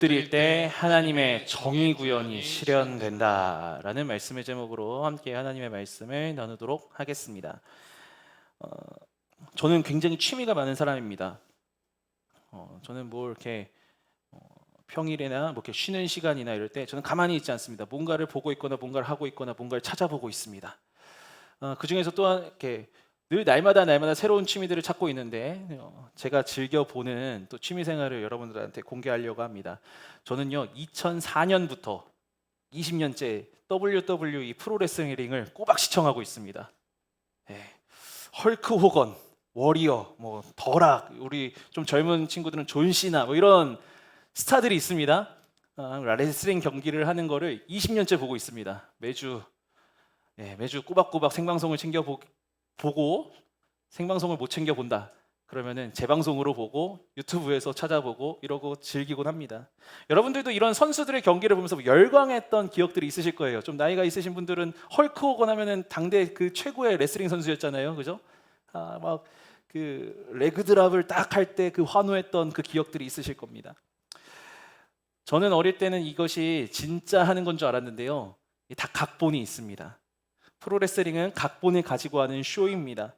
엎드릴 때 하나님의 정의 구현이 실현된다라는 말씀의 제목으로 함께 하나님의 말씀을 나누도록 하겠습니다. 저는 굉장히 취미가 많은 사람입니다. 저는 뭐 이렇게 평일에나 뭐 이렇게 쉬는 시간이나 이럴 때 저는 가만히 있지 않습니다. 뭔가를 보고 있거나 뭔가를 하고 있거나 뭔가를 찾아보고 있습니다. 그 중에서 또한 이렇게 늘 날마다 새로운 취미들을 찾고 있는데 제가 즐겨 보는 또 취미 생활을 여러분들한테 공개하려고 합니다. 저는요 2004년부터 20년째 WWE 프로레슬링을 꼬박 시청하고 있습니다. 네. 헐크 호건, 워리어, 뭐 더락, 우리 좀 젊은 친구들은 존 시나 뭐 이런 스타들이 있습니다. 레슬링 경기를 하는 거를 20년째 보고 있습니다. 매주 꼬박꼬박 생방송을 보고 생방송을 못 챙겨 본다 그러면은 재방송으로 보고 유튜브에서 찾아보고 이러고 즐기곤 합니다. 여러분들도 이런 선수들의 경기를 보면서 열광했던 기억들이 있으실 거예요. 좀 나이가 있으신 분들은 헐크 호건 하면은 당대 그 최고의 레슬링 선수였잖아요, 그죠? 막 그 레그 드랍을 딱 할 때 그 환호했던 그 기억들이 있으실 겁니다. 저는 어릴 때는 이것이 진짜 하는 건 줄 알았는데요, 다 각본이 있습니다. 프로레슬링은 각본을 가지고 하는 쇼입니다.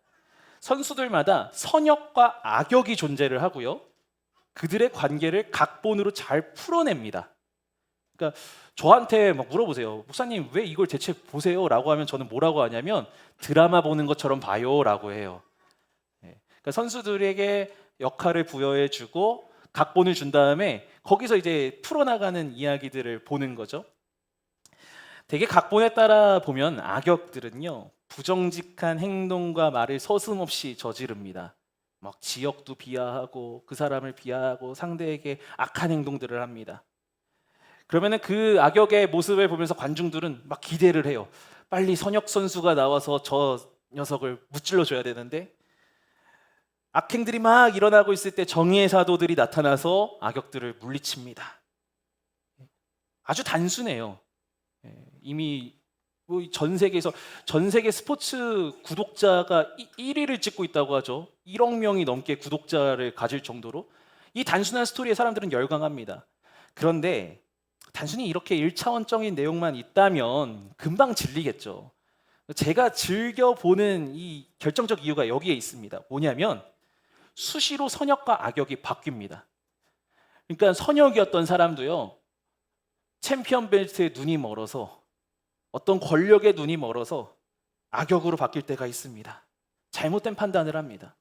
선수들마다 선역과 악역이 존재를 하고요, 그들의 관계를 각본으로 잘 풀어냅니다. 그러니까 저한테 막 물어보세요. 목사님 왜 이걸 대체 보세요? 라고 하면 저는 뭐라고 하냐면 드라마 보는 것처럼 봐요 라고 해요. 그러니까 선수들에게 역할을 부여해주고 각본을 준 다음에 거기서 이제 풀어나가는 이야기들을 보는 거죠. 되게 각본에 따라 보면 악역들은요 부정직한 행동과 말을 서슴없이 저지릅니다. 막 지역도 비하하고 그 사람을 비하하고 상대에게 악한 행동들을 합니다. 그러면은 그 악역의 모습을 보면서 관중들은 막 기대를 해요. 빨리 선역 선수가 나와서 저 녀석을 무찔러 줘야 되는데, 악행들이 막 일어나고 있을 때 정의의 사도들이 나타나서 악역들을 물리칩니다. 아주 단순해요. 이미 전 세계 스포츠 구독자가 1위를 찍고 있다고 하죠. 1억 명이 넘게 구독자를 가질 정도로 이 단순한 스토리에 사람들은 열광합니다. 그런데 단순히 이렇게 1차원적인 내용만 있다면 금방 질리겠죠. 제가 즐겨보는 이 결정적 이유가 여기에 있습니다. 뭐냐면 수시로 선역과 악역이 바뀝니다. 그러니까 선역이었던 사람도요, 챔피언 벨트에 눈이 멀어서, 어떤 권력에 눈이 멀어서 악역으로 바뀔 때가 있습니다. 잘못된 판단을 합니다.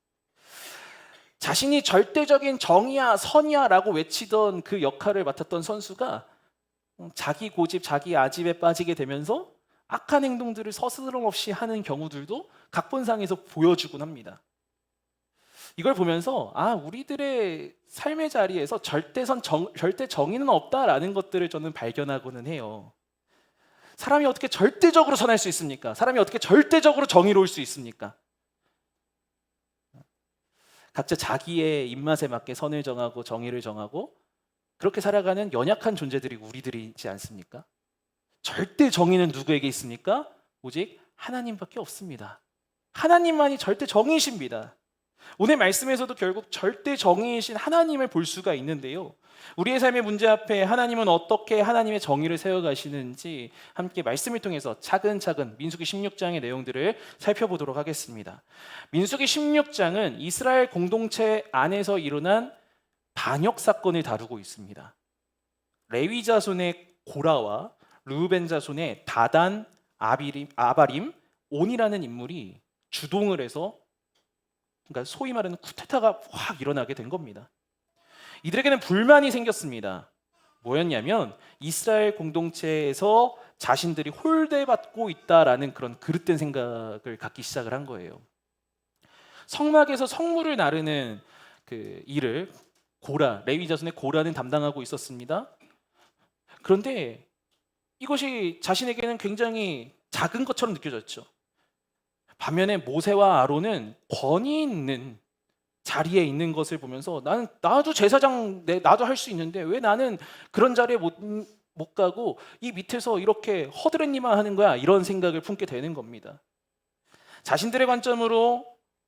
자신이 절대적인 정의야 선이야 라고 외치던 그 역할을 맡았던 선수가 자기 고집 자기 아집에 빠지게 되면서 악한 행동들을 서스럼없이 하는 경우들도 각본상에서 보여주곤 합니다. 이걸 보면서 우리들의 삶의 자리에서 절대 정의는 없다라는 것들을 저는 발견하고는 해요. 사람이 어떻게 절대적으로 선할 수 있습니까? 사람이 어떻게 절대적으로 정의로울 수 있습니까? 각자 자기의 입맛에 맞게 선을 정하고 정의를 정하고 그렇게 살아가는 연약한 존재들이 우리들이지 않습니까? 절대 정의는 누구에게 있습니까? 오직 하나님밖에 없습니다. 하나님만이 절대 정의이십니다. 오늘 말씀에서도 결국 절대 정의이신 하나님을 볼 수가 있는데요, 우리의 삶의 문제 앞에 하나님은 어떻게 하나님의 정의를 세워가시는지 함께 말씀을 통해서 차근차근 민수기 16장의 내용들을 살펴보도록 하겠습니다. 민수기 16장은 이스라엘 공동체 안에서 일어난 반역 사건을 다루고 있습니다. 레위 자손의 고라와 르우벤 자손의 다단, 아바림, 온이라는 인물이 주동을 해서, 그러니까 소위 말하는 쿠데타가 확 일어나게 된 겁니다. 이들에게는 불만이 생겼습니다. 뭐였냐면 이스라엘 공동체에서 자신들이 홀대받고 있다라는 그런 그릇된 생각을 갖기 시작을 한 거예요. 성막에서 성물을 나르는 그 일을 레위 자손의 고라는 담당하고 있었습니다. 그런데 이것이 자신에게는 굉장히 작은 것처럼 느껴졌죠. 반면에 모세와 아론은 권위 있는 자리에 있는 것을 보면서 나도 제사장 나도 할 수 있는데 왜 나는 그런 자리에 못 가고 이 밑에서 이렇게 허드렛일만 하는 거야, 이런 생각을 품게 되는 겁니다. 자신들의 관점으로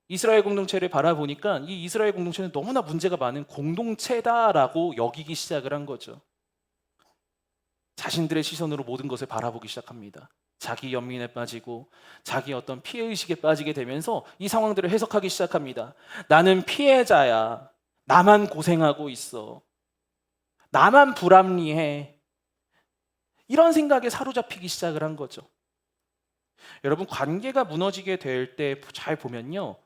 이스라엘 공동체를 바라보니까 이 이스라엘 공동체는 너무나 문제가 많은 공동체다라고 여기기 시작을 한 거죠. 자신들의 시선으로 모든 것을 바라보기 시작합니다. 자기 연민에 빠지고 자기 어떤 피해의식에 빠지게 되면서 이 상황들을 해석하기 시작합니다. 나는 피해자야. 나만 고생하고 있어. 나만 불합리해. 이런 생각에 사로잡히기 시작을 한 거죠. 여러분, 관계가 무너지게 될 때 잘 보면요,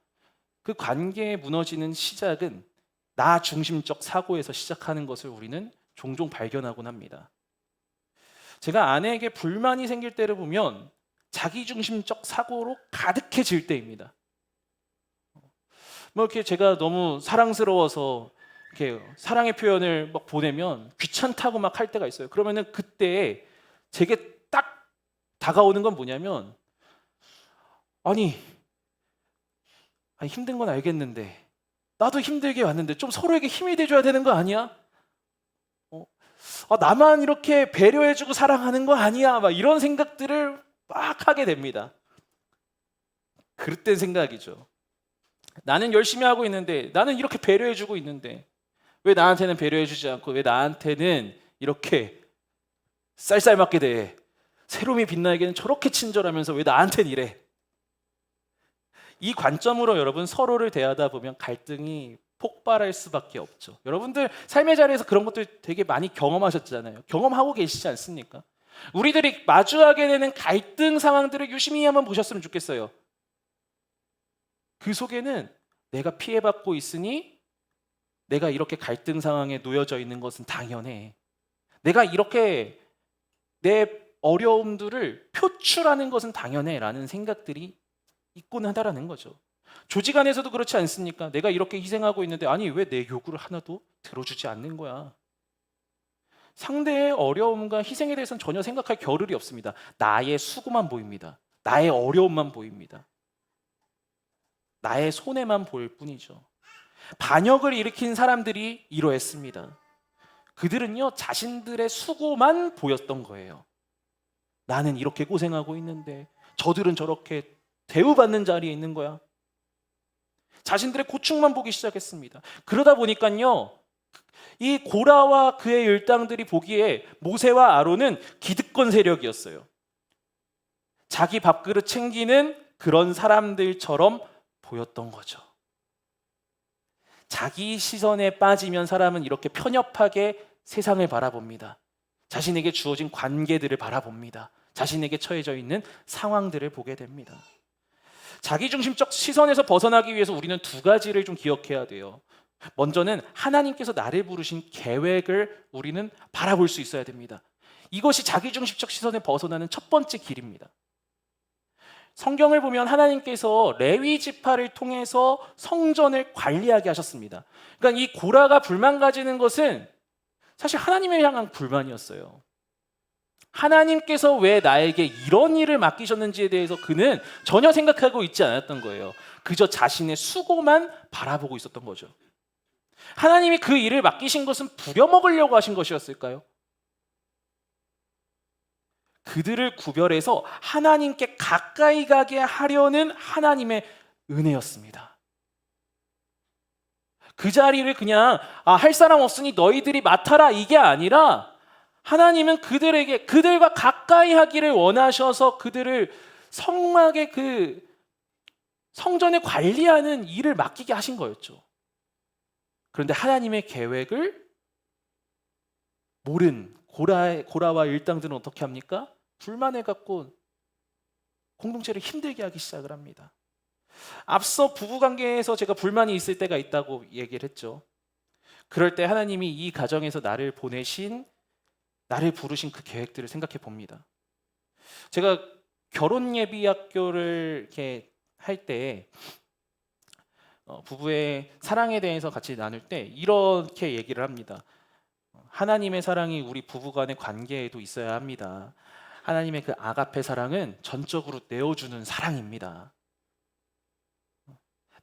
그 관계에 무너지는 시작은 나 중심적 사고에서 시작하는 것을 우리는 종종 발견하곤 합니다. 제가 아내에게 불만이 생길 때를 보면 자기 중심적 사고로 가득해질 때입니다. 뭐 이렇게 제가 너무 사랑스러워서 이렇게 사랑의 표현을 막 보내면 귀찮다고 막 할 때가 있어요. 그러면은 그때 제게 딱 다가오는 건 뭐냐면, 아니 힘든 건 알겠는데 나도 힘들게 왔는데 좀 서로에게 힘이 돼줘야 되는 거 아니야? 나만 이렇게 배려해주고 사랑하는 거 아니야? 막 이런 생각들을 막 하게 됩니다. 그릇된 생각이죠. 나는 열심히 하고 있는데, 나는 이렇게 배려해주고 있는데 왜 나한테는 배려해주지 않고 왜 나한테는 이렇게 쌀쌀맞게 대해? 새롬이 빛나에게는 저렇게 친절하면서 왜 나한테는 이래? 이 관점으로 여러분 서로를 대하다 보면 갈등이 폭발할 수밖에 없죠. 여러분들 삶의 자리에서 그런 것들 되게 많이 경험하셨잖아요. 경험하고 계시지 않습니까? 우리들이 마주하게 되는 갈등 상황들을 유심히 한번 보셨으면 좋겠어요. 그 속에는 내가 피해받고 있으니 내가 이렇게 갈등 상황에 놓여져 있는 것은 당연해. 내가 이렇게 내 어려움들을 표출하는 것은 당연해 라는 생각들이 있곤 하다라는 거죠. 조직 안에서도 그렇지 않습니까? 내가 이렇게 희생하고 있는데 아니 왜 내 요구를 하나도 들어주지 않는 거야? 상대의 어려움과 희생에 대해서는 전혀 생각할 겨를이 없습니다. 나의 수고만 보입니다. 나의 어려움만 보입니다. 나의 손해만 보일 뿐이죠. 반역을 일으킨 사람들이 이러했습니다. 그들은요, 자신들의 수고만 보였던 거예요. 나는 이렇게 고생하고 있는데 저들은 저렇게 대우받는 자리에 있는 거야. 자신들의 고충만 보기 시작했습니다. 그러다 보니까요, 이 고라와 그의 일당들이 보기에 모세와 아론은 기득권 세력이었어요. 자기 밥그릇 챙기는 그런 사람들처럼 보였던 거죠. 자기 시선에 빠지면 사람은 이렇게 편협하게 세상을 바라봅니다. 자신에게 주어진 관계들을 바라봅니다. 자신에게 처해져 있는 상황들을 보게 됩니다. 자기중심적 시선에서 벗어나기 위해서 우리는 두 가지를 좀 기억해야 돼요. 먼저는 하나님께서 나를 부르신 계획을 우리는 바라볼 수 있어야 됩니다. 이것이 자기중심적 시선에 벗어나는 첫 번째 길입니다. 성경을 보면 하나님께서 레위 지파를 통해서 성전을 관리하게 하셨습니다. 그러니까 이 고라가 불만 가지는 것은 사실 하나님을 향한 불만이었어요. 하나님께서 왜 나에게 이런 일을 맡기셨는지에 대해서 그는 전혀 생각하고 있지 않았던 거예요. 그저 자신의 수고만 바라보고 있었던 거죠. 하나님이 그 일을 맡기신 것은 부려먹으려고 하신 것이었을까요? 그들을 구별해서 하나님께 가까이 가게 하려는 하나님의 은혜였습니다. 그 자리를 그냥 할 사람 없으니 너희들이 맡아라 이게 아니라 하나님은 그들과 가까이 하기를 원하셔서 그들을 성막의 그 성전을 관리하는 일을 맡기게 하신 거였죠. 그런데 하나님의 계획을 모른 고라와 일당들은 어떻게 합니까? 불만을 갖고 공동체를 힘들게 하기 시작을 합니다. 앞서 부부관계에서 제가 불만이 있을 때가 있다고 얘기를 했죠. 그럴 때 하나님이 이 가정에서 나를 부르신 그 계획들을 생각해 봅니다. 제가 결혼 예비 학교를 이렇게 할 때 부부의 사랑에 대해서 같이 나눌 때 이렇게 얘기를 합니다. 하나님의 사랑이 우리 부부간의 관계에도 있어야 합니다. 하나님의 그 아가페 사랑은 전적으로 내어주는 사랑입니다.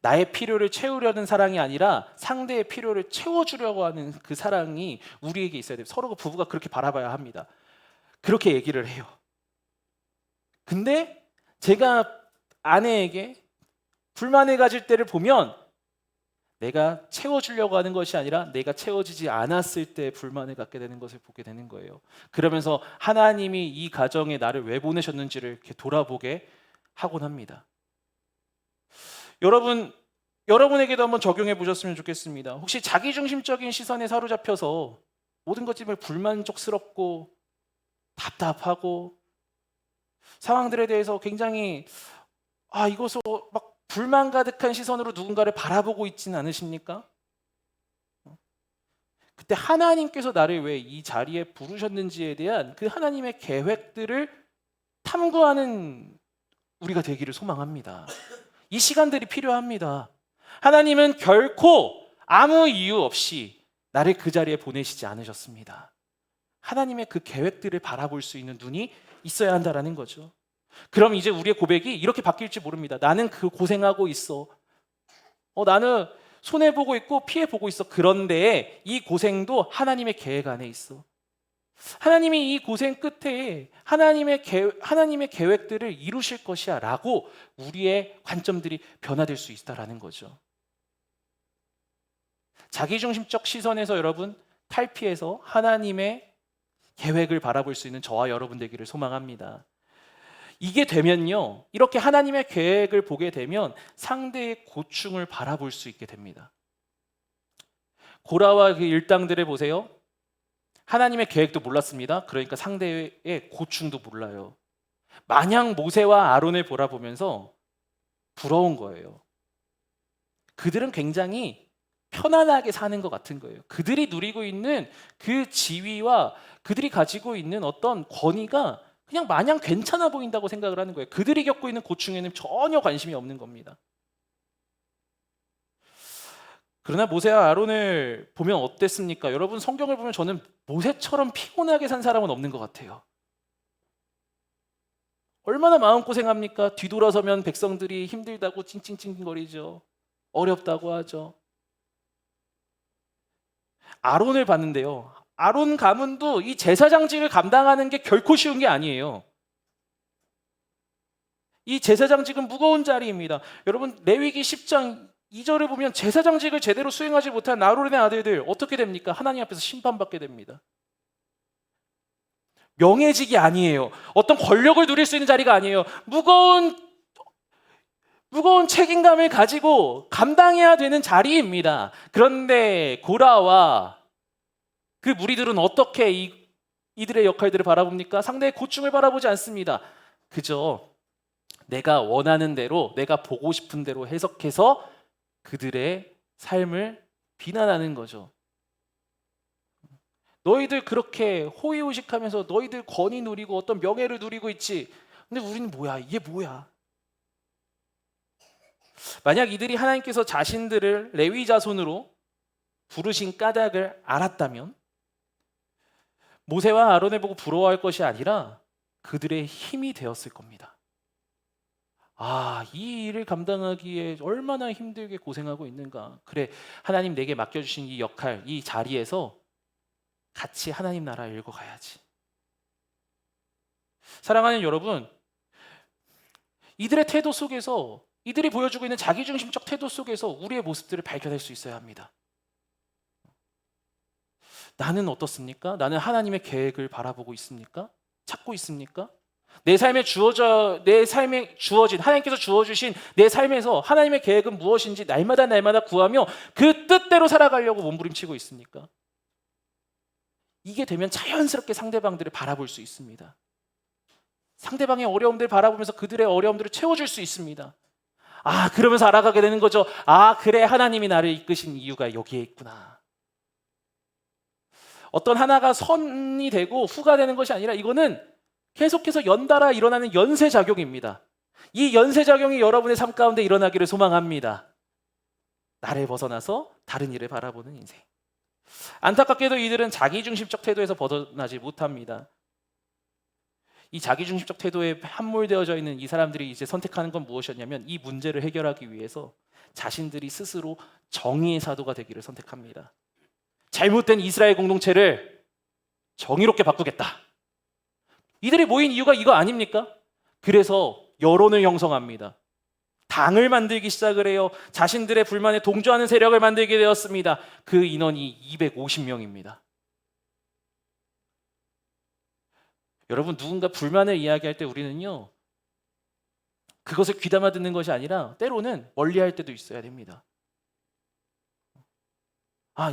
나의 필요를 채우려는 사랑이 아니라 상대의 필요를 채워주려고 하는 그 사랑이 우리에게 있어야 돼요. 서로가 부부가 그렇게 바라봐야 합니다. 그렇게 얘기를 해요. 근데 제가 아내에게 불만을 가질 때를 보면 내가 채워주려고 하는 것이 아니라 내가 채워지지 않았을 때 불만을 갖게 되는 것을 보게 되는 거예요. 그러면서 하나님이 이 가정에 나를 왜 보내셨는지를 이렇게 돌아보게 하곤 합니다. 여러분에게도 한번 적용해 보셨으면 좋겠습니다. 혹시 자기중심적인 시선에 사로잡혀서 모든 것들이 불만족스럽고 답답하고 상황들에 대해서 굉장히 이것을 막 불만 가득한 시선으로 누군가를 바라보고 있지는 않으십니까? 그때 하나님께서 나를 왜 이 자리에 부르셨는지에 대한 그 하나님의 계획들을 탐구하는 우리가 되기를 소망합니다. 이 시간들이 필요합니다. 하나님은 결코 아무 이유 없이 나를 그 자리에 보내시지 않으셨습니다. 하나님의 그 계획들을 바라볼 수 있는 눈이 있어야 한다는 거죠. 그럼 이제 우리의 고백이 이렇게 바뀔지 모릅니다. 나는 그 고생하고 있어. 나는 손해보고 있고 피해보고 있어. 그런데 이 고생도 하나님의 계획 안에 있어. 하나님이 이 고생 끝에 하나님의 계획들을 이루실 것이야 라고 우리의 관점들이 변화될 수 있다는 거죠. 자기중심적 시선에서 여러분 탈피해서 하나님의 계획을 바라볼 수 있는 저와 여러분 되기를 소망합니다. 이게 되면요, 이렇게 하나님의 계획을 보게 되면 상대의 고충을 바라볼 수 있게 됩니다. 고라와 그 일당들을 보세요. 하나님의 계획도 몰랐습니다. 그러니까 상대의 고충도 몰라요. 마냥 모세와 아론을 바라보면서 부러운 거예요. 그들은 굉장히 편안하게 사는 것 같은 거예요. 그들이 누리고 있는 그 지위와 그들이 가지고 있는 어떤 권위가 그냥 마냥 괜찮아 보인다고 생각을 하는 거예요. 그들이 겪고 있는 고충에는 전혀 관심이 없는 겁니다. 그러나 모세와 아론을 보면 어땠습니까? 여러분 성경을 보면 저는 모세처럼 피곤하게 산 사람은 없는 것 같아요. 얼마나 마음고생합니까? 뒤돌아서면 백성들이 힘들다고 찡찡찡거리죠. 어렵다고 하죠. 아론을 봤는데요. 아론 가문도 이 제사장직을 감당하는 게 결코 쉬운 게 아니에요. 이 제사장직은 무거운 자리입니다. 여러분 레위기 10장 2절을 보면 제사장직을 제대로 수행하지 못한 아론의 아들들 어떻게 됩니까? 하나님 앞에서 심판받게 됩니다. 명예직이 아니에요. 어떤 권력을 누릴 수 있는 자리가 아니에요. 무거운 책임감을 가지고 감당해야 되는 자리입니다. 그런데 고라와 그 무리들은 어떻게 이들의 역할들을 바라봅니까? 상대의 고충을 바라보지 않습니다. 그저 내가 원하는 대로, 내가 보고 싶은 대로 해석해서 그들의 삶을 비난하는 거죠. 너희들 그렇게 호의호식하면서 너희들 권위 누리고 어떤 명예를 누리고 있지. 근데 우리는 뭐야? 이게 뭐야? 만약 이들이 하나님께서 자신들을 레위 자손으로 부르신 까닭을 알았다면 모세와 아론을 보고 부러워할 것이 아니라 그들의 힘이 되었을 겁니다. 이 일을 감당하기에 얼마나 힘들게 고생하고 있는가. 그래, 하나님 내게 맡겨주신 이 역할, 이 자리에서 같이 하나님 나라 읽어가야지. 사랑하는 여러분, 이들의 태도 속에서, 이들이 보여주고 있는 자기중심적 태도 속에서 우리의 모습들을 발견할 수 있어야 합니다. 나는 어떻습니까? 나는 하나님의 계획을 바라보고 있습니까? 찾고 있습니까? 내 삶에 주어진 하나님께서 주어주신 내 삶에서 하나님의 계획은 무엇인지 날마다 구하며 그 뜻대로 살아가려고 몸부림치고 있습니까? 이게 되면 자연스럽게 상대방들을 바라볼 수 있습니다. 상대방의 어려움들을 바라보면서 그들의 어려움들을 채워줄 수 있습니다. 그러면서 알아가게 되는 거죠. 그래, 하나님이 나를 이끄신 이유가 여기에 있구나. 어떤 하나가 선이 되고 후가 되는 것이 아니라 이거는 계속해서 연달아 일어나는 연쇄작용입니다. 이 연쇄작용이 여러분의 삶 가운데 일어나기를 소망합니다. 나를 벗어나서 다른 일을 바라보는 인생. 안타깝게도 이들은 자기중심적 태도에서 벗어나지 못합니다. 이 자기중심적 태도에 함몰되어져 있는 이 사람들이 이제 선택하는 건 무엇이었냐면 이 문제를 해결하기 위해서 자신들이 스스로 정의의 사도가 되기를 선택합니다. 잘못된 이스라엘 공동체를 정의롭게 바꾸겠다. 이들이 모인 이유가 이거 아닙니까? 그래서 여론을 형성합니다. 당을 만들기 시작을 해요. 자신들의 불만에 동조하는 세력을 만들게 되었습니다. 그 인원이 250명입니다. 여러분, 누군가 불만을 이야기할 때 우리는요, 그것을 귀담아 듣는 것이 아니라 때로는 멀리할 때도 있어야 됩니다.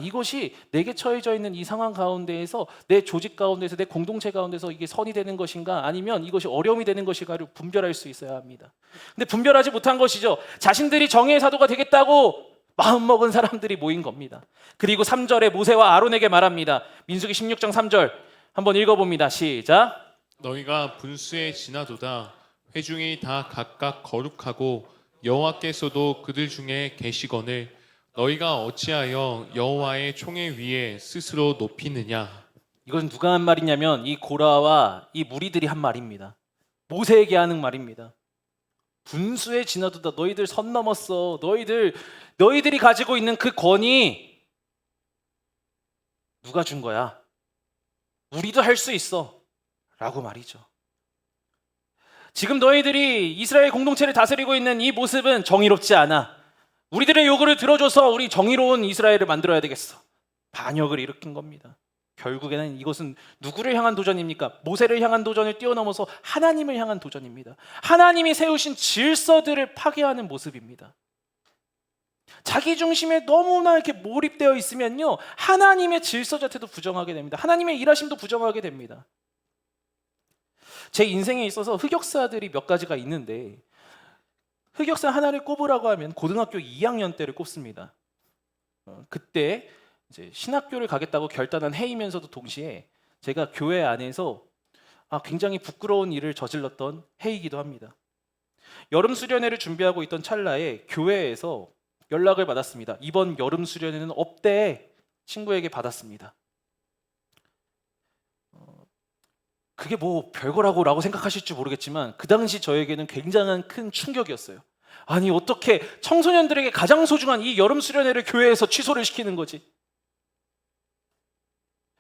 이것이 내게 처해져 있는 이 상황 가운데에서, 내 조직 가운데서, 내 공동체 가운데서 이게 선이 되는 것인가, 아니면 이것이 어려움이 되는 것인가를 분별할 수 있어야 합니다. 근데 분별하지 못한 것이죠. 자신들이 정의의 사도가 되겠다고 마음먹은 사람들이 모인 겁니다. 그리고 3절에 모세와 아론에게 말합니다. 민수기 16장 3절 한번 읽어봅니다. 시작. 너희가 분수에 지나도다. 회중이 다 각각 거룩하고 여호와께서도 그들 중에 계시거늘 너희가 어찌하여 여호와의 총회 위에 스스로 높이느냐. 이것은 누가 한 말이냐면 이 고라와 이 무리들이 한 말입니다. 모세에게 하는 말입니다. 분수에 지나도다. 너희들 선 넘었어. 너희들이 가지고 있는 그 권위 누가 준 거야? 우리도 할 수 있어 라고 말이죠. 지금 너희들이 이스라엘 공동체를 다스리고 있는 이 모습은 정의롭지 않아. 우리들의 요구를 들어줘서 우리 정의로운 이스라엘을 만들어야 되겠어. 반역을 일으킨 겁니다. 결국에는 이것은 누구를 향한 도전입니까? 모세를 향한 도전을 뛰어넘어서 하나님을 향한 도전입니다. 하나님이 세우신 질서들을 파괴하는 모습입니다. 자기 중심에 너무나 이렇게 몰입되어 있으면요, 하나님의 질서 자체도 부정하게 됩니다. 하나님의 일하심도 부정하게 됩니다. 제 인생에 있어서 흑역사들이 몇 가지가 있는데, 흑역사 하나를 꼽으라고 하면 고등학교 2학년 때를 꼽습니다. 그때 이제 신학교를 가겠다고 결단한 해이면서도 동시에 제가 교회 안에서 굉장히 부끄러운 일을 저질렀던 해이기도 합니다. 여름 수련회를 준비하고 있던 찰나에 교회에서 연락을 받았습니다. 이번 여름 수련회는 없대. 친구에게 받았습니다. 그게 뭐 별거라고 생각하실지 모르겠지만 그 당시 저에게는 굉장한 큰 충격이었어요. 아니, 어떻게 청소년들에게 가장 소중한 이 여름 수련회를 교회에서 취소를 시키는 거지?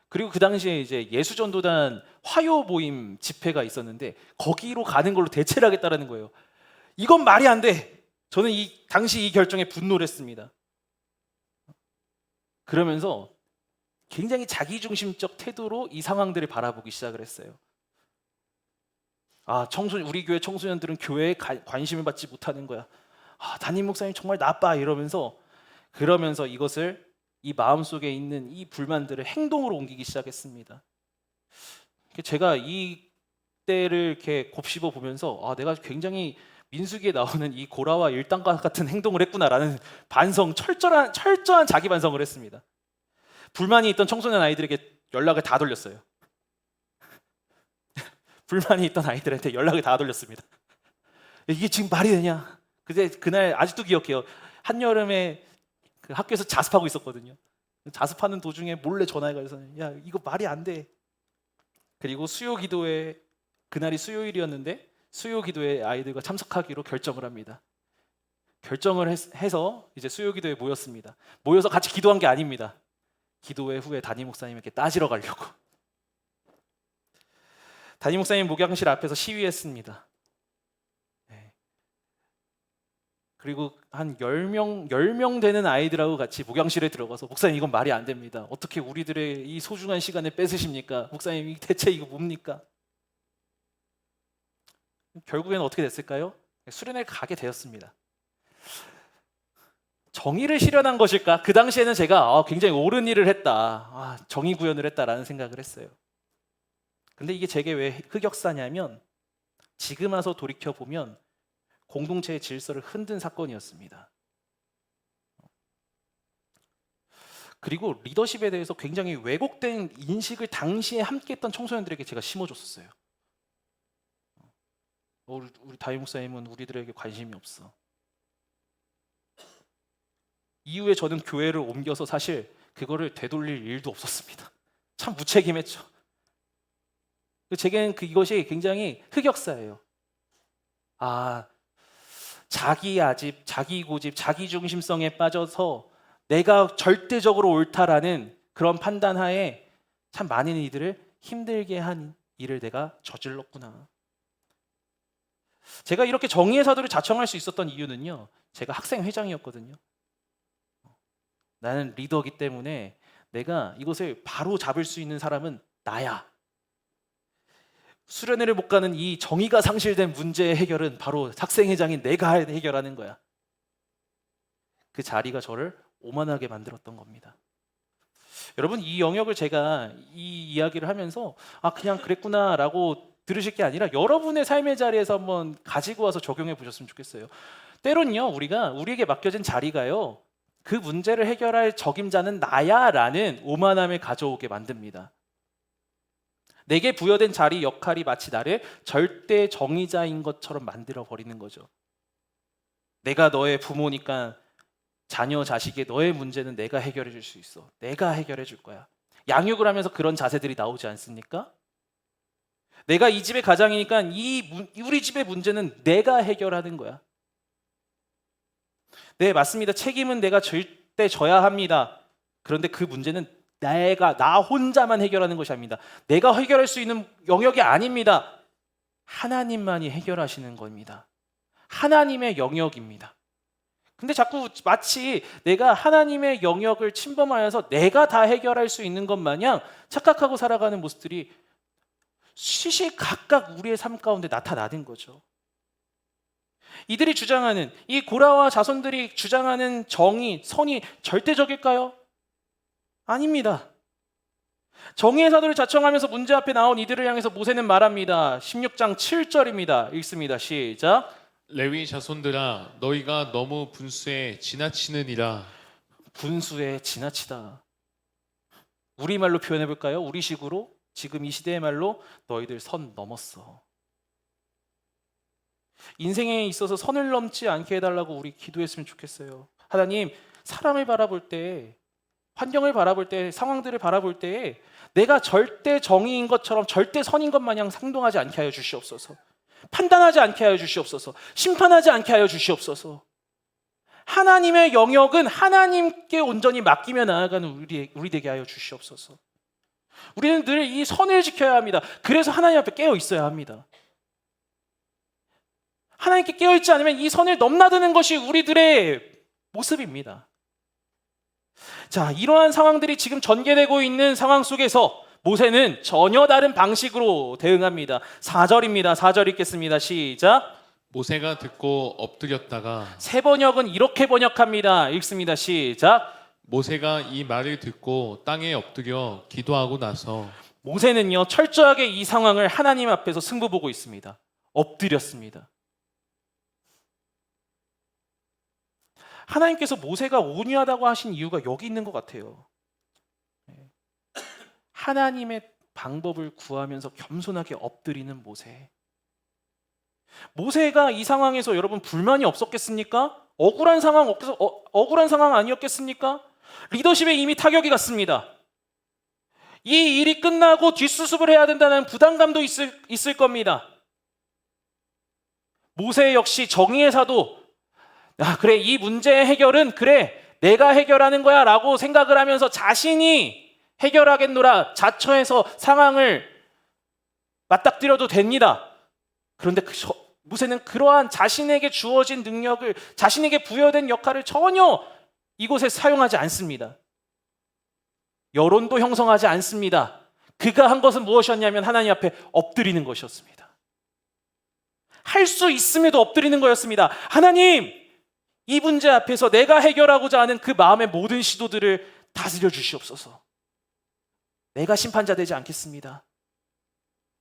그리고 그 당시에 이제 예수전도단 화요 모임 집회가 있었는데 거기로 가는 걸로 대체를 하겠다라는 거예요. 이건 말이 안 돼. 저는 당시 이 결정에 분노를 했습니다. 그러면서 굉장히 자기중심적 태도로 이 상황들을 바라보기 시작을 했어요. 우리 교회 청소년들은 교회에 관심을 받지 못하는 거야. 담임 목사님 정말 나빠 이러면서 이것을 이 마음속에 있는 이 불만들을 행동으로 옮기기 시작했습니다. 제가 이 때를 이렇게 곱씹어 보면서 내가 굉장히 민수기에 나오는 이 고라와 일당과 같은 행동을 했구나라는 철저한 자기 반성을 했습니다. 불만이 있던 청소년 아이들에게 연락을 다 돌렸어요. 불만이 있던 아이들한테 연락을 다 돌렸습니다. 이게 지금 말이 되냐? 근데 그날 아직도 기억해요. 한여름에 그 학교에서 자습하고 있었거든요. 자습하는 도중에 몰래 전화해가지고 야, 이거 말이 안 돼. 그리고 수요기도회, 그날이 수요일이었는데 수요기도회 아이들과 참석하기로 결정을 합니다. 결정을 해서 이제 수요기도에 모였습니다. 모여서 같이 기도한 게 아닙니다. 기도회 후에 담임 목사님에게 따지러 가려고. 담임 목사님 목양실 앞에서 시위했습니다. 그리고 한 10명 되는 아이들하고 같이 목양실에 들어가서 목사님 이건 말이 안 됩니다. 어떻게 우리들의 이 소중한 시간을 뺏으십니까? 목사님 대체 이거 뭡니까? 결국에는 어떻게 됐을까요? 수련회를 가게 되었습니다. 정의를 실현한 것일까? 그 당시에는 제가 굉장히 옳은 일을 했다. 정의 구현을 했다라는 생각을 했어요. 근데 이게 제게 왜 흑역사냐면 지금 와서 돌이켜보면 공동체의 질서를 흔든 사건이었습니다. 그리고 리더십에 대해서 굉장히 왜곡된 인식을 당시에 함께했던 청소년들에게 제가 심어줬었어요. 우리 담임 목사님은 우리들에게 관심이 없어. 이후에 저는 교회를 옮겨서 사실 그거를 되돌릴 일도 없었습니다. 참 무책임했죠. 제게는 이것이 굉장히 흑역사예요. 자기 아집, 자기 고집, 자기 중심성에 빠져서 내가 절대적으로 옳다라는 그런 판단하에 참 많은 이들을 힘들게 한 일을 내가 저질렀구나. 제가 이렇게 정의의 사도를 자청할 수 있었던 이유는요, 제가 학생 회장이었거든요. 나는 리더이기 때문에 내가 이것을 바로 잡을 수 있는 사람은 나야. 수련회를 못 가는 이 정의가 상실된 문제의 해결은 바로 학생회장인 내가 해결하는 거야. 그 자리가 저를 오만하게 만들었던 겁니다. 여러분, 이 영역을 제가 이 이야기를 하면서 그냥 그랬구나 라고 들으실 게 아니라 여러분의 삶의 자리에서 한번 가지고 와서 적용해 보셨으면 좋겠어요. 때론요, 우리에게 맡겨진 자리가요, 그 문제를 해결할 적임자는 나야 라는 오만함을 가져오게 만듭니다. 내게 부여된 자리, 역할이 마치 나를 절대 정의자인 것처럼 만들어 버리는 거죠. 내가 너의 부모니까 자녀, 자식의 너의 문제는 내가 해결해 줄 수 있어. 내가 해결해 줄 거야. 양육을 하면서 그런 자세들이 나오지 않습니까? 내가 이 집의 가장이니까 우리 집의 문제는 내가 해결하는 거야. 네, 맞습니다. 책임은 내가 절대 져야 합니다. 그런데 그 문제는 나 혼자만 해결하는 것이 아닙니다. 내가 해결할 수 있는 영역이 아닙니다. 하나님만이 해결하시는 겁니다. 하나님의 영역입니다. 근데 자꾸 마치 내가 하나님의 영역을 침범하여서 내가 다 해결할 수 있는 것 마냥 착각하고 살아가는 모습들이 시시각각 우리의 삶 가운데 나타나는 거죠. 이들이 주장하는, 이 고라와 자손들이 주장하는 정의, 선이 절대적일까요? 아닙니다. 정의의 사도를 자청하면서 문제 앞에 나온 이들을 향해서 모세는 말합니다. 16장 7절입니다. 읽습니다. 시작. 레위 자손들아 너희가 너무 분수에 지나치느니라. 분수에 지나치다. 우리말로 표현해 볼까요? 우리식으로, 지금 이 시대의 말로 너희들 선 넘었어. 인생에 있어서 선을 넘지 않게 해달라고 우리 기도했으면 좋겠어요. 하나님, 사람을 바라볼 때, 환경을 바라볼 때, 상황들을 바라볼 때 내가 절대 정의인 것처럼 절대 선인 것 마냥 상동하지 않게 하여 주시옵소서. 판단하지 않게 하여 주시옵소서. 심판하지 않게 하여 주시옵소서. 하나님의 영역은 하나님께 온전히 맡기며 나아가는 우리 되게 하여 주시옵소서. 우리는 늘 이 선을 지켜야 합니다. 그래서 하나님 앞에 깨어 있어야 합니다. 하나님께 깨어 있지 않으면 이 선을 넘나드는 것이 우리들의 모습입니다. 자, 이러한 상황들이 지금 전개되고 있는 상황 속에서 모세는 전혀 다른 방식으로 대응합니다. 4절입니다. 4절 읽겠습니다. 시작. 모세가 듣고 엎드렸다가 새 번역은 이렇게 번역합니다. 읽습니다. 시작. 모세가 이 말을 듣고 땅에 엎드려 기도하고 나서 모세는요, 철저하게 이 상황을 하나님 앞에서 승부 보고 있습니다. 엎드렸습니다. 하나님께서 모세가 온유하다고 하신 이유가 여기 있는 것 같아요. 하나님의 방법을 구하면서 겸손하게 엎드리는 모세. 모세가 이 상황에서 여러분 불만이 없었겠습니까? 억울한 상황 아니었겠습니까? 리더십에 이미 타격이 갔습니다. 이 일이 끝나고 뒷수습을 해야 된다는 부담감도 있을 겁니다. 모세 역시 정의의 사도, 그래, 이 문제의 해결은 그래, 내가 해결하는 거야 라고 생각을 하면서 자신이 해결하겠노라 자처해서 상황을 맞닥뜨려도 됩니다. 그런데 모세는 그러한 자신에게 주어진 능력을, 자신에게 부여된 역할을 전혀 이곳에 사용하지 않습니다. 여론도 형성하지 않습니다. 그가 한 것은 무엇이었냐면 하나님 앞에 엎드리는 것이었습니다. 할 수 있음에도 엎드리는 거였습니다. 하나님, 이 문제 앞에서 내가 해결하고자 하는 그 마음의 모든 시도들을 다스려 주시옵소서. 내가 심판자 되지 않겠습니다.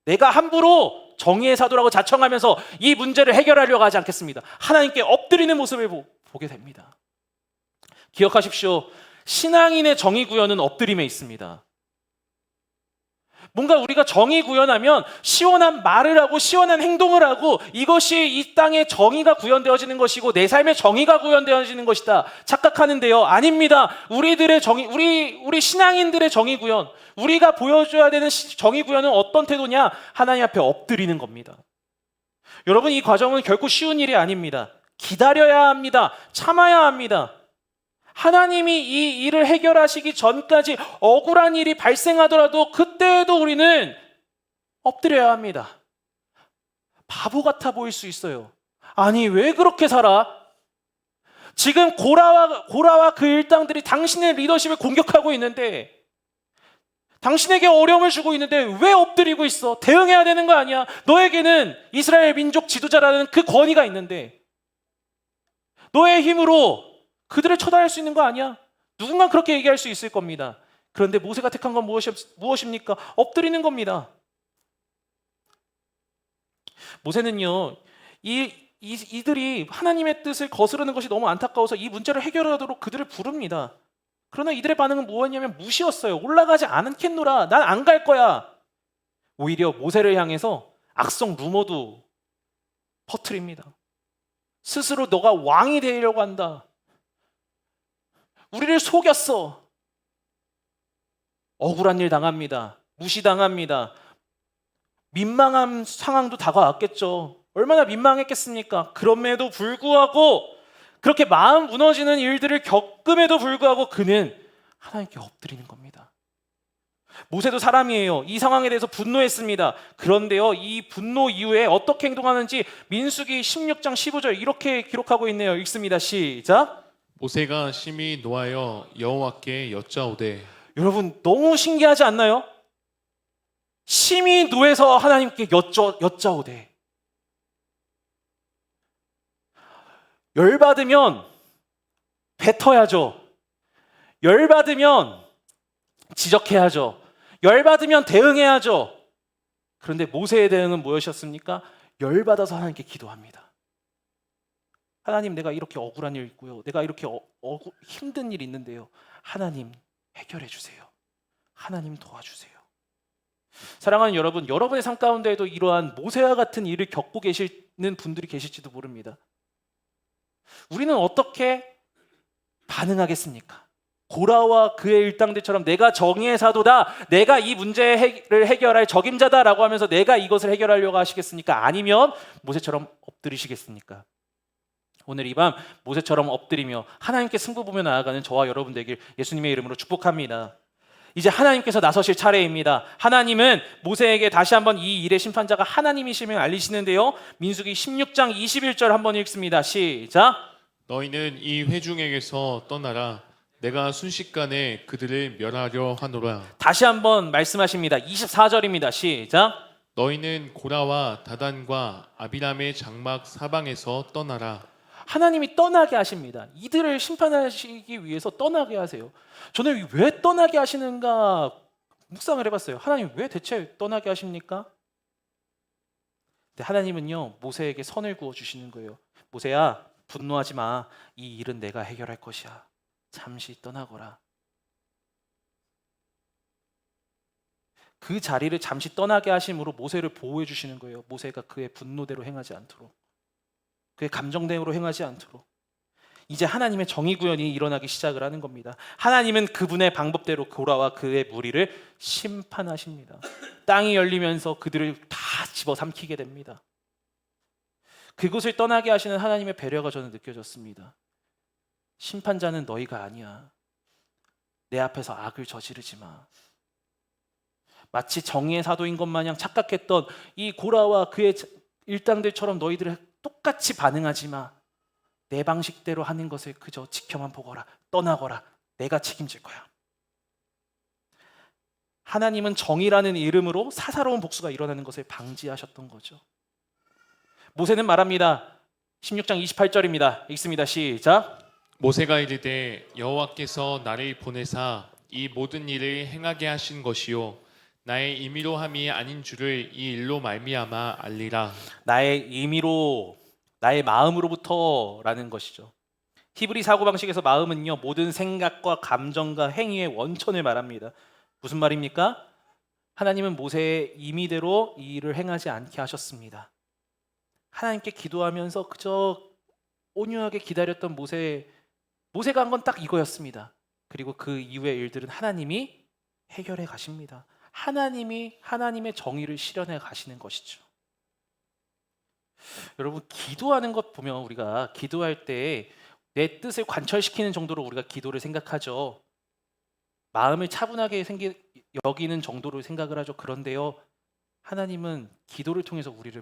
내가 함부로 정의의 사도라고 자청하면서 이 문제를 해결하려고 하지 않겠습니다. 하나님께 엎드리는 모습을 보게 됩니다. 기억하십시오. 신앙인의 정의 구현은 엎드림에 있습니다. 뭔가 우리가 정의 구현하면 시원한 말을 하고 시원한 행동을 하고 이것이 이 땅에 정의가 구현되어지는 것이고 내 삶에 정의가 구현되어지는 것이다 착각하는데요. 아닙니다. 우리들의 정의, 우리 신앙인들의 정의 구현, 우리가 보여줘야 되는 정의 구현은 어떤 태도냐? 하나님 앞에 엎드리는 겁니다. 여러분, 이 과정은 결코 쉬운 일이 아닙니다. 기다려야 합니다. 참아야 합니다. 하나님이 이 일을 해결하시기 전까지 억울한 일이 발생하더라도 그때에도 우리는 엎드려야 합니다. 바보 같아 보일 수 있어요. 아니, 왜 그렇게 살아? 지금 고라와 그 일당들이 당신의 리더십을 공격하고 있는데, 당신에게 어려움을 주고 있는데 왜 엎드리고 있어? 대응해야 되는 거 아니야? 너에게는 이스라엘 민족 지도자라는 그 권위가 있는데 너의 힘으로 그들을 처단할 수 있는 거 아니야? 누군가 그렇게 얘기할 수 있을 겁니다. 그런데 모세가 택한 건 무엇입니까? 엎드리는 겁니다. 모세는요, 이들이 하나님의 뜻을 거스르는 것이 너무 안타까워서 이 문제를 해결하도록 그들을 부릅니다. 그러나 이들의 반응은 뭐였냐면 무시였어요. 올라가지 않겠노라. 난 안 갈 거야. 오히려 모세를 향해서 악성 루머도 퍼뜨립니다. 스스로 너가 왕이 되려고 한다. 우리를 속였어. 억울한 일 당합니다. 무시당합니다. 민망한 상황도 다가왔겠죠. 얼마나 민망했겠습니까? 그럼에도 불구하고 그렇게 마음 무너지는 일들을 겪음에도 불구하고 그는 하나님께 엎드리는 겁니다. 모세도 사람이에요. 이 상황에 대해서 분노했습니다. 그런데요, 이 분노 이후에 어떻게 행동하는지 민수기 16장 15절 이렇게 기록하고 있네요. 읽습니다. 시작. 모세가 심히 노하여 여호와께 여짜오되. 여러분, 너무 신기하지 않나요? 심히 노해서 하나님께 여짜오되. 열받으면 뱉어야죠. 열받으면 지적해야죠. 열받으면 대응해야죠. 그런데 모세의 대응은 무엇이었습니까? 열받아서 하나님께 기도합니다. 하나님, 내가 이렇게 억울한 일 있고요. 내가 이렇게 힘든 일 있는데요. 하나님 해결해 주세요. 하나님 도와주세요. 사랑하는 여러분, 여러분의 삶 가운데에도 이러한 모세와 같은 일을 겪고 계시는 분들이 계실지도 모릅니다. 우리는 어떻게 반응하겠습니까? 고라와 그의 일당들처럼 내가 정의의 사도다, 내가 이 문제를 해결할 적임자다라고 하면서 내가 이것을 해결하려고 하시겠습니까? 아니면 모세처럼 엎드리시겠습니까? 오늘 이 밤 모세처럼 엎드리며 하나님께 승부 보며 나아가는 저와 여러분 되길 예수님의 이름으로 축복합니다. 이제 하나님께서 나서실 차례입니다. 하나님은 모세에게 다시 한번 이 일의 심판자가 하나님이심을 알리시는데요. 민수기 16장 21절 한번 읽습니다. 시작. 너희는 이 회중에게서 떠나라. 내가 순식간에 그들을 멸하려 하노라. 다시 한번 말씀하십니다. 24절입니다. 시작. 너희는 고라와 다단과 아비람의 장막 사방에서 떠나라. 하나님이 떠나게 하십니다. 이들을 심판하시기 위해서 떠나게 하세요. 저는 왜 떠나게 하시는가 묵상을 해봤어요. 하나님 왜 대체 떠나게 하십니까? 근데 하나님은요, 모세에게 선을 구워 주시는 거예요. 모세야, 분노하지 마. 이 일은 내가 해결할 것이야. 잠시 떠나거라. 그 자리를 잠시 떠나게 하심으로 모세를 보호해 주시는 거예요. 모세가 그의 분노대로 행하지 않도록, 그의 감정대로 행하지 않도록. 이제 하나님의 정의 구현이 일어나기 시작을 하는 겁니다. 하나님은 그분의 방법대로 고라와 그의 무리를 심판하십니다. 땅이 열리면서 그들을 다 집어삼키게 됩니다. 그곳을 떠나게 하시는 하나님의 배려가 저는 느껴졌습니다. 심판자는 너희가 아니야. 내 앞에서 악을 저지르지 마. 마치 정의의 사도인 것 마냥 착각했던 이 고라와 그의 일당들처럼 너희들을 똑같이 반응하지 마. 내 방식대로 하는 것을 그저 지켜만 보거라. 떠나거라. 내가 책임질 거야. 하나님은 정의라는 이름으로 사사로운 복수가 일어나는 것을 방지하셨던 거죠. 모세는 말합니다. 16장 28절입니다. 읽습니다. 시작. 모세가 이르되 여호와께서 나를 보내사 이 모든 일을 행하게 하신 것이요 나의 임의로 함이 아닌 줄을 이 일로 말미암아 알리라. 나의 임의로, 나의 마음으로부터라는 것이죠. 히브리 사고방식에서 마음은요, 모든 생각과 감정과 행위의 원천을 말합니다. 무슨 말입니까? 하나님은 모세의 임의대로 이 일을 행하지 않게 하셨습니다. 하나님께 기도하면서 그저 온유하게 기다렸던 모세가 한 건 딱 이거였습니다. 그리고 그 이후의 일들은 하나님이 해결해 가십니다. 하나님이 하나님의 정의를 실현해 가시는 것이죠. 여러분, 기도하는 것 보면 우리가 기도할 때 내 뜻을 관철시키는 정도로 우리가 기도를 생각하죠. 마음을 차분하게 여기는 정도로 생각을 하죠. 그런데요, 하나님은 기도를 통해서 우리를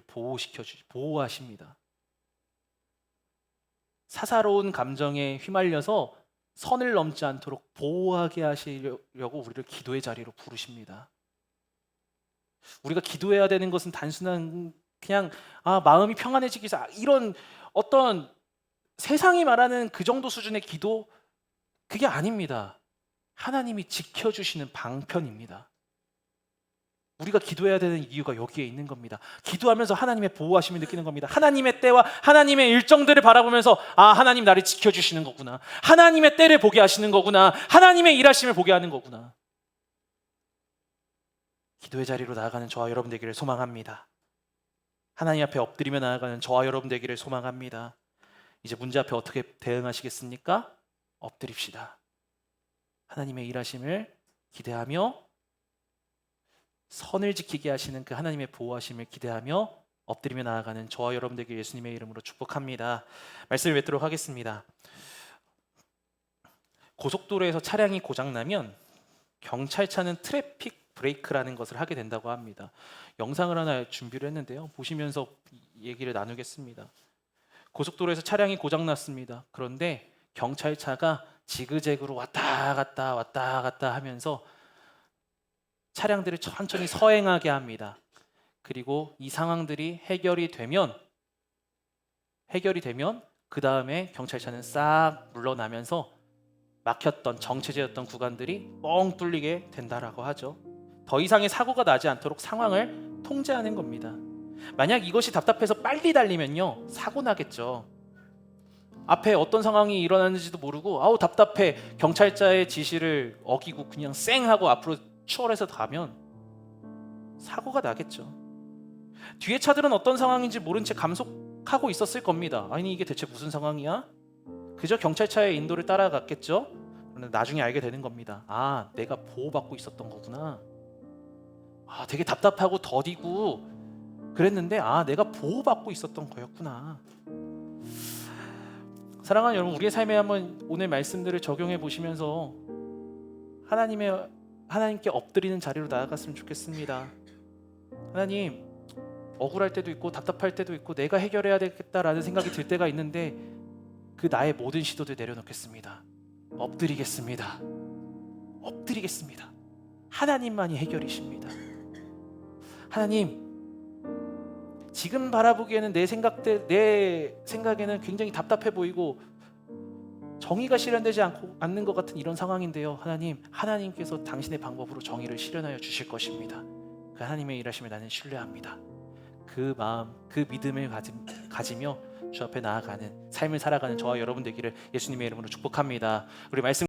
보호하십니다. 사사로운 감정에 휘말려서 선을 넘지 않도록 보호하게 하시려고 우리를 기도의 자리로 부르십니다. 우리가 기도해야 되는 것은 단순한 그냥 마음이 평안해지기 위해서 이런 어떤 세상이 말하는 그 정도 수준의 기도, 그게 아닙니다. 하나님이 지켜주시는 방편입니다. 우리가 기도해야 되는 이유가 여기에 있는 겁니다. 기도하면서 하나님의 보호하심을 느끼는 겁니다. 하나님의 때와 하나님의 일정들을 바라보면서 하나님 나를 지켜주시는 거구나, 하나님의 때를 보게 하시는 거구나, 하나님의 일하심을 보게 하는 거구나. 기도의 자리로 나아가는 저와 여러분 되기를 소망합니다. 하나님 앞에 엎드리며 나아가는 저와 여러분 되기를 소망합니다. 이제 문제 앞에 어떻게 대응하시겠습니까? 엎드립시다. 하나님의 일하심을 기대하며 선을 지키게 하시는 그 하나님의 보호하심을 기대하며 엎드리며 나아가는 저와 여러분 되길 예수님의 이름으로 축복합니다. 말씀을 맺도록 하겠습니다. 고속도로에서 차량이 고장나면 경찰차는 트래픽 브레이크라는 것을 하게 된다고 합니다. 영상을 하나 준비를 했는데요. 보시면서 얘기를 나누겠습니다. 고속도로에서 차량이 고장났습니다. 그런데 경찰차가 지그재그로 왔다 갔다 하면서 차량들을 천천히 서행하게 합니다. 그리고 이 상황들이 해결이 되면 그 다음에 경찰차는 싹 물러나면서 막혔던 정체제였던 구간들이 뻥 뚫리게 된다라고 하죠. 더 이상의 사고가 나지 않도록 상황을 통제하는 겁니다. 만약 이것이 답답해서 빨리 달리면요, 사고 나겠죠. 앞에 어떤 상황이 일어나는지도 모르고 답답해 경찰자의 지시를 어기고 그냥 쌩 하고 앞으로 추월해서 가면 사고가 나겠죠. 뒤에 차들은 어떤 상황인지 모른 채 감속하고 있었을 겁니다. 아니 이게 대체 무슨 상황이야? 그저 경찰차의 인도를 따라갔겠죠. 그런데 나중에 알게 되는 겁니다. 내가 보호받고 있었던 거구나. 되게 답답하고 더디고 그랬는데 내가 보호받고 있었던 거였구나. 사랑하는 여러분, 우리의 삶에 한번 오늘 말씀들을 적용해 보시면서 하나님께 엎드리는 자리로 나아갔으면 좋겠습니다. 하나님, 억울할 때도 있고 답답할 때도 있고 내가 해결해야 되겠다라는 생각이 들 때가 있는데 그 나의 모든 시도들 내려놓겠습니다. 엎드리겠습니다. 하나님만이 해결이십니다. 하나님, 지금 바라보기에는 내 생각에는 굉장히 답답해 보이고 정의가 실현되지 않는 것 같은 이런 상황인데요. 하나님께서 당신의 방법으로 정의를 실현하여 주실 것입니다. 그 하나님의 일하심을 나는 신뢰합니다. 그 마음, 그 믿음을 가지며 주 앞에 나아가는 삶을 살아가는 저와 여러분 되기를 예수님의 이름으로 축복합니다. 우리 말씀